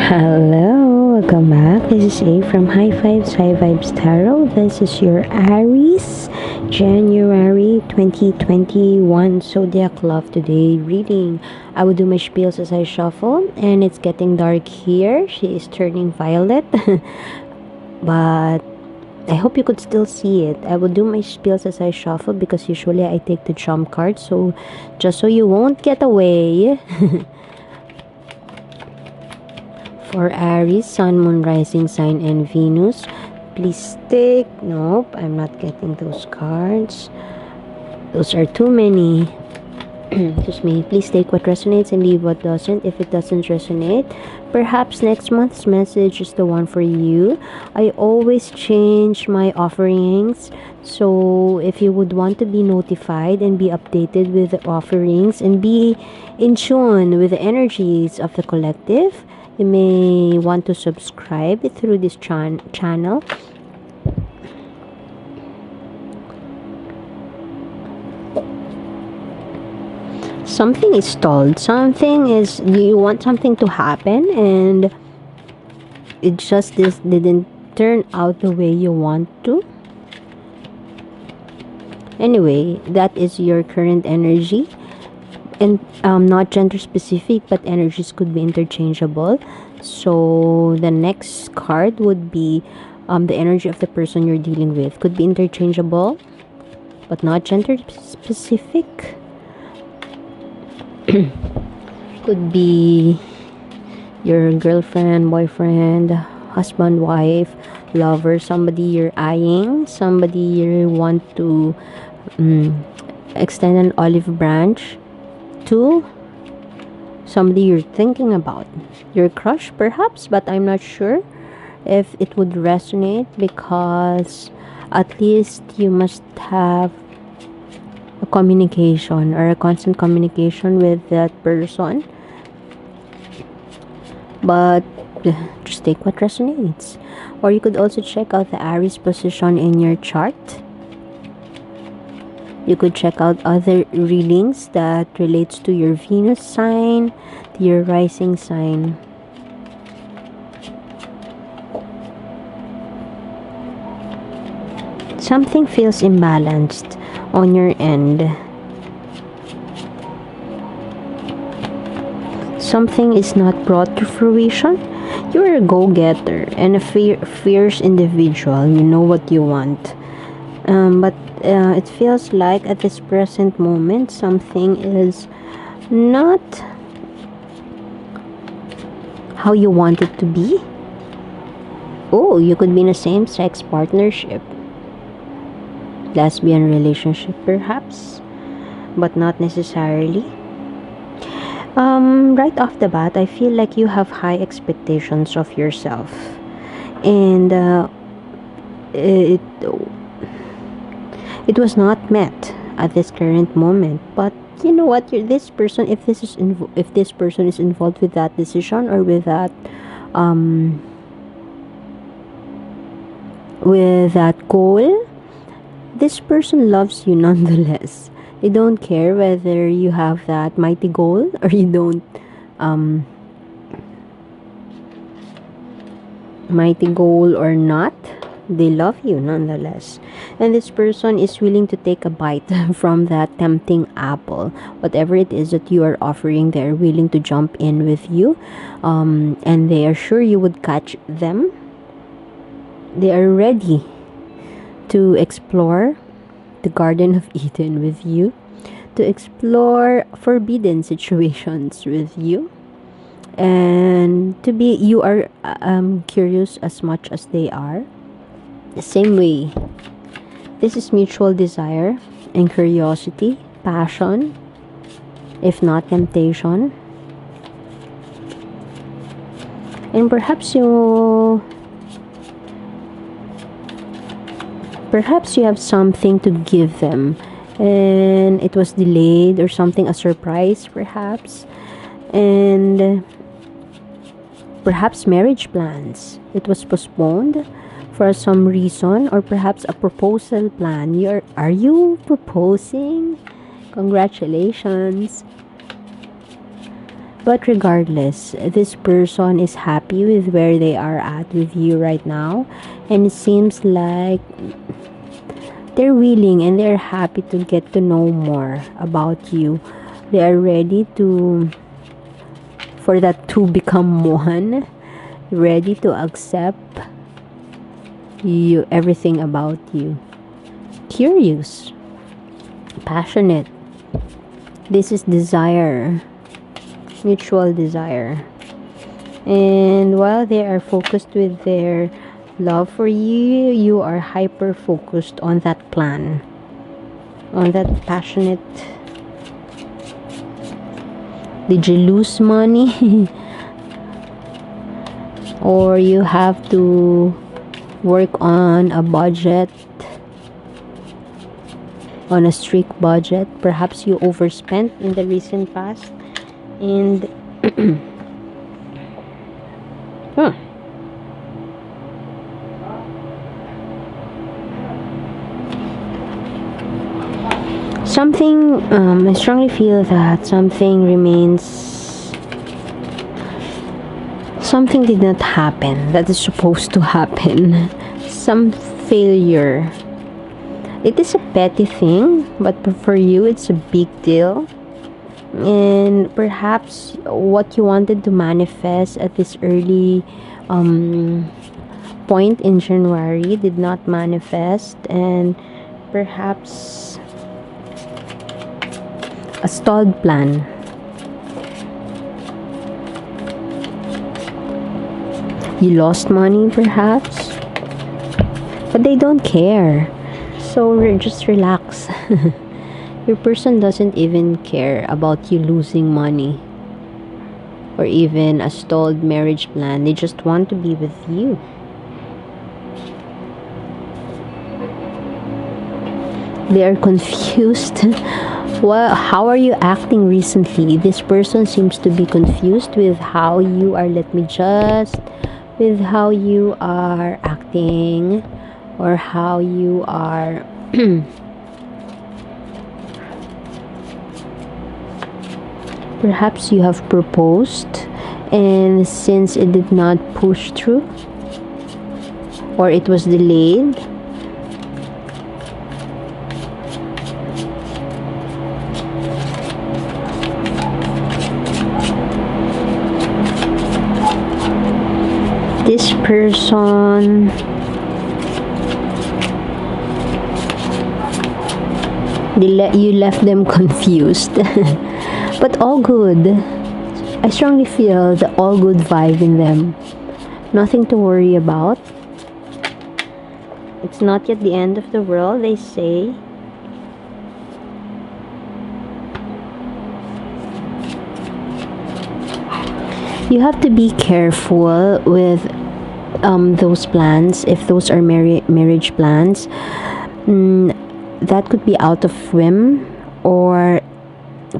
Hello, welcome back. This is A from High Fives, High Vibes Tarot. This is your Aries, January 2021 Zodiac Love Today reading. I will do my spiels as I shuffle, and it's getting dark here. She is turning violet, but I hope you could still see it. I will do my spiels as I shuffle because usually I take the trump card, so just so you won't get away. For Aries, Sun, Moon, Rising Sign, and Venus, please take. Nope, I'm not getting those cards. Those are too many. Excuse me. Please take what resonates and leave what doesn't. If it doesn't resonate, perhaps next month's message is the one for you. I always change my offerings, so if you would want to be notified and be updated with the offerings and be in tune with the energies of the collective, you may want to subscribe through this channel. Something is stalled. You want something to happen and it just didn't turn out the way you want to. Anyway, that is your current energy. And not gender specific, but energies could be interchangeable. So the next card would be the energy of the person you're dealing with. Could be interchangeable, but not gender specific. Could be your girlfriend, boyfriend, husband, wife, lover, somebody you're eyeing, somebody you want to extend an olive branch to, somebody you're thinking about, your crush perhaps, but I'm not sure if it would resonate because at least you must have a communication or a constant communication with that person, but just take what resonates. Or you could also check out the Aries position in your chart. You could check out other readings that relates to your Venus sign, to your rising sign. Something feels imbalanced on your end. Something is not brought to fruition. You're a go-getter and a fierce individual. You know what you want. But it feels like at this present moment something is not how you want it to be. Oh, you could be in a same-sex partnership, lesbian relationship perhaps, but not necessarily. Right off the bat, I feel like you have high expectations of yourself, and it was not met at this current moment. But you know what, this person, if this person is involved with that decision or with that goal, this person loves you nonetheless. They don't care whether you have that mighty goal or you don't mighty goal or not. They love you nonetheless, and this person is willing to take a bite from that tempting apple. Whatever it is that you are offering, they're willing to jump in with you, and they are sure you would catch them. They are ready to explore the Garden of Eden with you, to explore forbidden situations with you, and you are curious as much as they are. The same way, this is mutual desire and curiosity, passion, if not temptation. And perhaps you have something to give them and it was delayed or something, a surprise perhaps, and perhaps marriage plans, it was postponed for some reason, or perhaps a proposal plan. Are you proposing? Congratulations. But regardless, this person is happy with where they are at with you right now, and it seems like they're willing and they're happy to get to know more about you. They are ready to for that to become one, ready to accept you everything about you. Curious, passionate. This is desire, mutual desire. And while they are focused with their love for you, you are hyper focused on that plan, on that passionate. Did you lose money? Or you have to work on a budget, on a strict budget? Perhaps you overspent in the recent past, and huh, something, I strongly feel that something did not happen that is supposed to happen. Some failure. It is a petty thing, but for you it's a big deal. And perhaps what you wanted to manifest at this early point in January did not manifest, and perhaps a stalled plan. You lost money perhaps, but they don't care. So just relax. Your person doesn't even care about you losing money or even a stalled marriage plan. They just want to be with you. They are confused. Well, how are you acting recently? This person seems to be confused with how you are. With how you are acting, or how you are perhaps you have proposed, and since it did not push through or it was delayed, this person you left them confused. But all good. I strongly feel the all good vibe in them. Nothing to worry about. It's not yet the end of the world, they say. You have to be careful with those plans. If those are marriage plans, that could be out of whim, or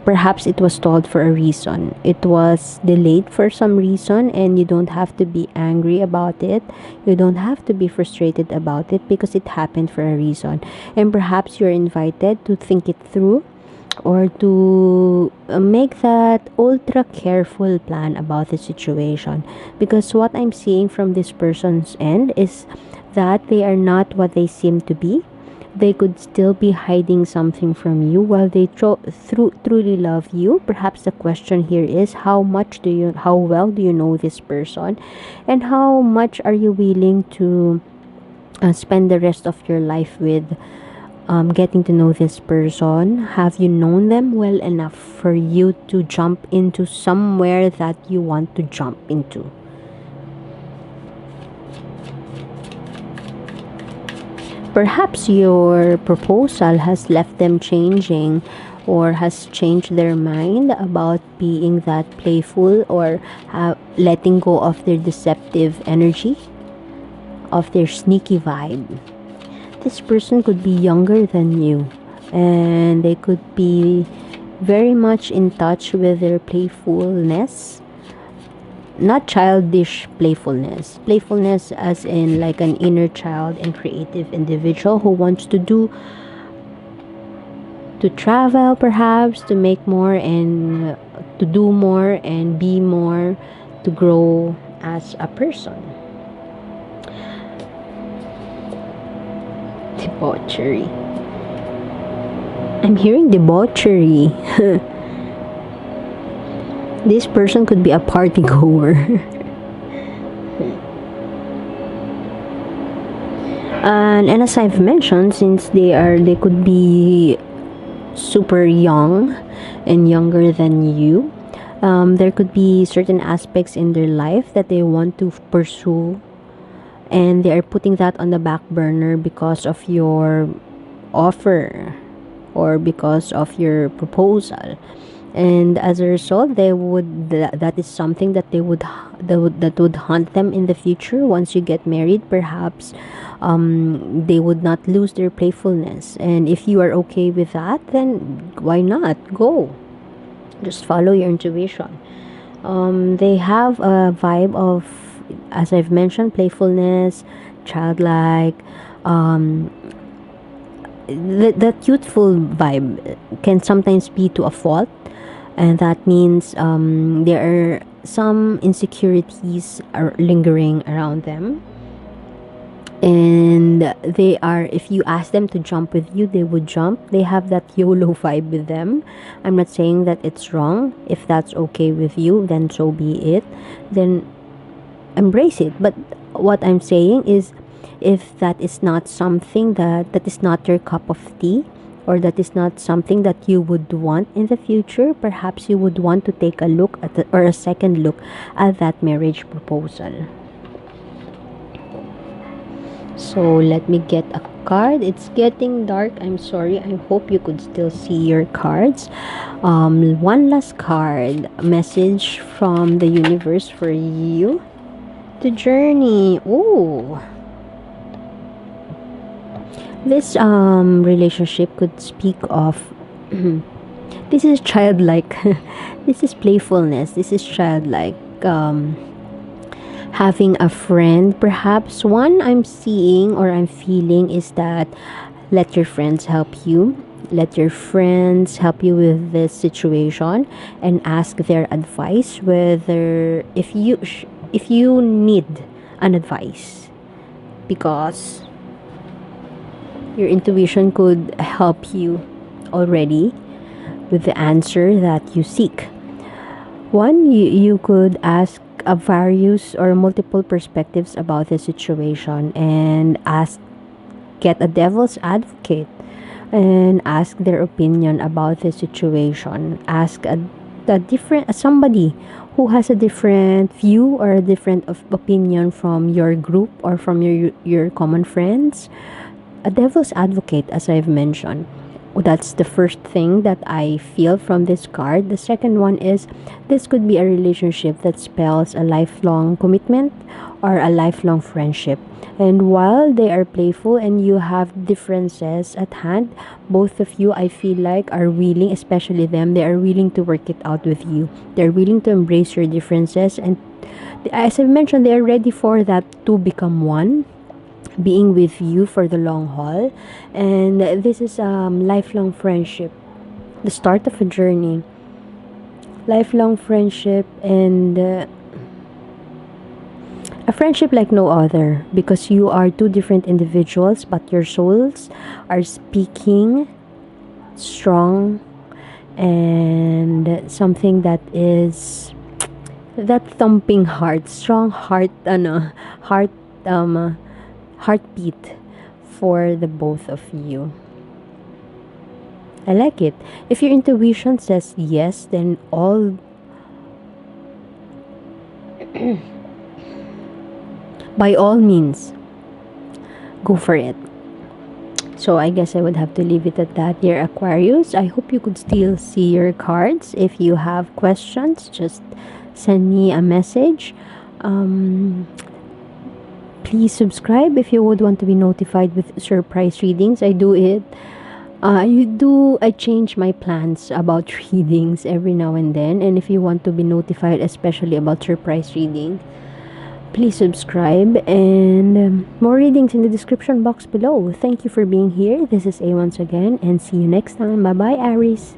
perhaps it was stalled for a reason. It was delayed for some reason, and you don't have to be angry about it. You don't have to be frustrated about it, because it happened for a reason. And perhaps you're invited to think it through, or to make that ultra careful plan about the situation. Because what I'm seeing from this person's end is that they are not what they seem to be. They could still be hiding something from you while they truly love you. Perhaps the question here is, how well do you know this person, and how much are you willing to spend the rest of your life with, getting to know this person? Have you known them well enough for you to jump into somewhere that you want to jump into? Perhaps your proposal has left them changing, or has changed their mind about being that playful, or letting go of their deceptive energy, of their sneaky vibe. This person could be younger than you, and they could be very much in touch with their playfulness. Not childish playfulness as in like an inner child and creative individual who wants to travel, perhaps to make more, and to do more and be more, to grow as a person. Debauchery. I'm hearing debauchery. This person could be a party goer. And as I've mentioned, since they could be super young and younger than you, there could be certain aspects in their life that they want to pursue, and they are putting that on the back burner because of your offer or because of your proposal. And as a result, that is something that that would haunt them in the future. Once you get married, perhaps they would not lose their playfulness. And if you are okay with that, then why not go? Just follow your intuition. They have a vibe of, as I've mentioned, playfulness, childlike. That youthful vibe can sometimes be to a fault, and that means there are some insecurities are lingering around them, and they are, if you ask them to jump with you, they would jump. They have that YOLO vibe with them. I'm not saying that it's wrong. If that's okay with you, then so be it, then embrace it. But what I'm saying is, if that is not something that is not your cup of tea, or that is not something that you would want in the future, perhaps you would want to take a look at or a second look at that marriage proposal. So let me get a card. It's getting dark. I'm sorry. I hope you could still see your cards. One last card. Message from the universe for you. The journey. Ooh. This relationship could speak of this is childlike. This is playfulness. This is childlike. Having a friend, perhaps. One I'm seeing or I'm feeling is that let your friends help you. Let your friends help you with this situation and ask their advice, whether if you need an advice, because your intuition could help you already with the answer that you seek. One, you could ask a various or multiple perspectives about the situation and get a devil's advocate and ask their opinion about the situation. Ask a different somebody who has a different view or a different opinion from your group or from your common friends. A devil's advocate, as I've mentioned. That's the first thing that I feel from this card. The second one is, this could be a relationship that spells a lifelong commitment or a lifelong friendship. And while they are playful and you have differences at hand, both of you, I feel like, are willing, especially them, they are willing to work it out with you. They're willing to embrace your differences, and as I mentioned, they are ready for that to become one, being with you for the long haul. And this is lifelong friendship, the start of a journey, lifelong friendship, and a friendship like no other, because you are two different individuals but your souls are speaking strong, and something that is that thumping heart, strong heart, heartbeat for the both of you. I like it. If your intuition says yes, then all by all means, go for it. So I guess I would have to leave it at that, dear Aquarius. I hope you could still see your cards. If you have questions, just send me a message. Please subscribe if you would want to be notified with surprise readings. I do it. I change my plans about readings every now and then. And if you want to be notified, especially about surprise reading, please subscribe. And more readings in the description box below. Thank you for being here. This is A once again, and see you next time. Bye bye, Aries.